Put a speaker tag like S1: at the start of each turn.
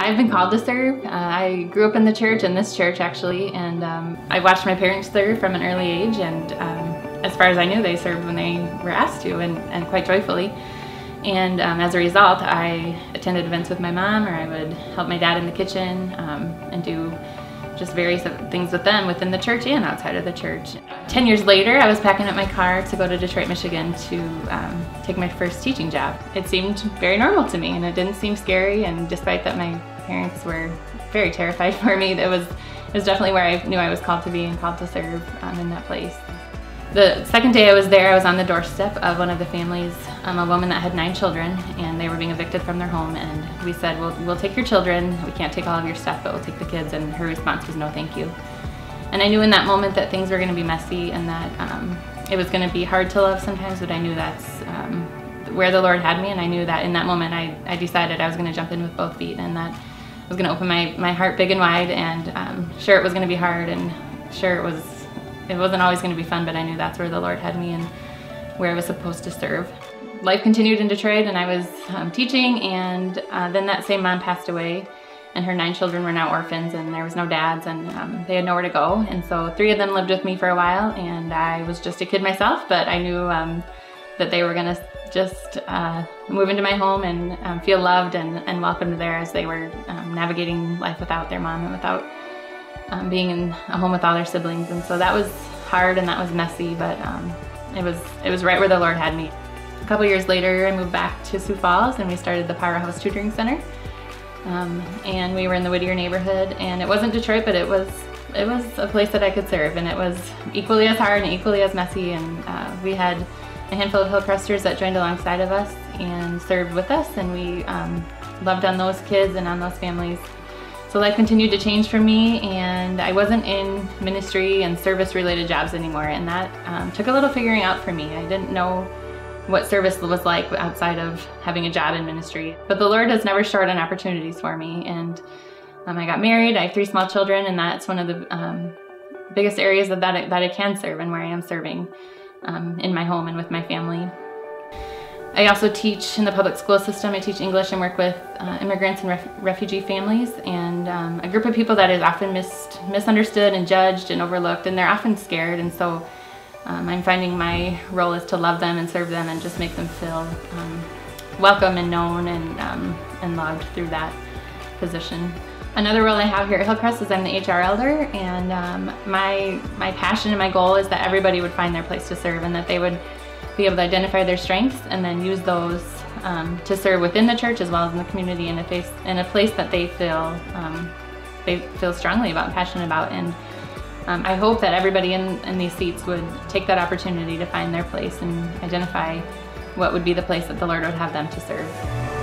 S1: I've been called to serve. I grew up in the church, in this church actually, and I watched my parents serve from an early age, and as far as I knew, they served when they were asked to, and quite joyfully. And as a result, I attended events with my mom, or I would help my dad in the kitchen and do just various things with them within the church and outside of the church. 10 years later, I was packing up my car to go to Detroit, Michigan to take my first teaching job. It seemed very normal to me, and it didn't seem scary, and despite that my parents were very terrified for me, it was definitely where I knew I was called to be and called to serve in that place. The second day I was there, I was on the doorstep of one of the families, a woman that had 9 children, and they were being evicted from their home, and we said, we'll take your children, we can't take all of your stuff, but we'll take the kids, and her response was, no thank you. And I knew in that moment that things were going to be messy, and that it was going to be hard to love sometimes, but I knew that's where the Lord had me, and I knew that in that moment I decided I was going to jump in with both feet, and that I was going to open my heart big and wide, and sure, it was going to be hard, and sure, it wasn't always going to be fun, but I knew that's where the Lord had me and where I was supposed to serve. Life continued in Detroit, and I was teaching, and then that same mom passed away, and her 9 children were now orphans, and there was no dads, and they had nowhere to go. And so 3 of them lived with me for a while, and I was just a kid myself, but I knew that they were going to just move into my home and feel loved and welcomed there as they were navigating life without their mom and without being in a home with all their siblings. And so that was hard and that was messy, but it was right where the Lord had me. A couple years later, I moved back to Sioux Falls, and we started the Powerhouse Tutoring Center. And we were in the Whittier neighborhood, and it wasn't Detroit, but it was a place that I could serve, and it was equally as hard and equally as messy. And we had a handful of Hillcresters that joined alongside of us and served with us, and we loved on those kids and on those families. So life continued to change for me, and I wasn't in ministry and service-related jobs anymore, and that took a little figuring out for me. I didn't know what service was like outside of having a job in ministry. But the Lord has never short on opportunities for me, and I got married, I have 3 small children, and that's one of the biggest areas that I can serve and where I am serving in my home and with my family. I also teach in the public school system. I teach English and work with immigrants and refugee families, and a group of people that is often misunderstood and judged and overlooked, and they're often scared. And so I'm finding my role is to love them and serve them and just make them feel welcome and known and loved through that position. Another role I have here at Hillcrest is I'm the HR elder, and my passion and my goal is that everybody would find their place to serve, and that they would be able to identify their strengths and then use those to serve within the church as well as in the community in a place that they feel strongly about and passionate about. And I hope that everybody in these seats would take that opportunity to find their place and identify what would be the place that the Lord would have them to serve.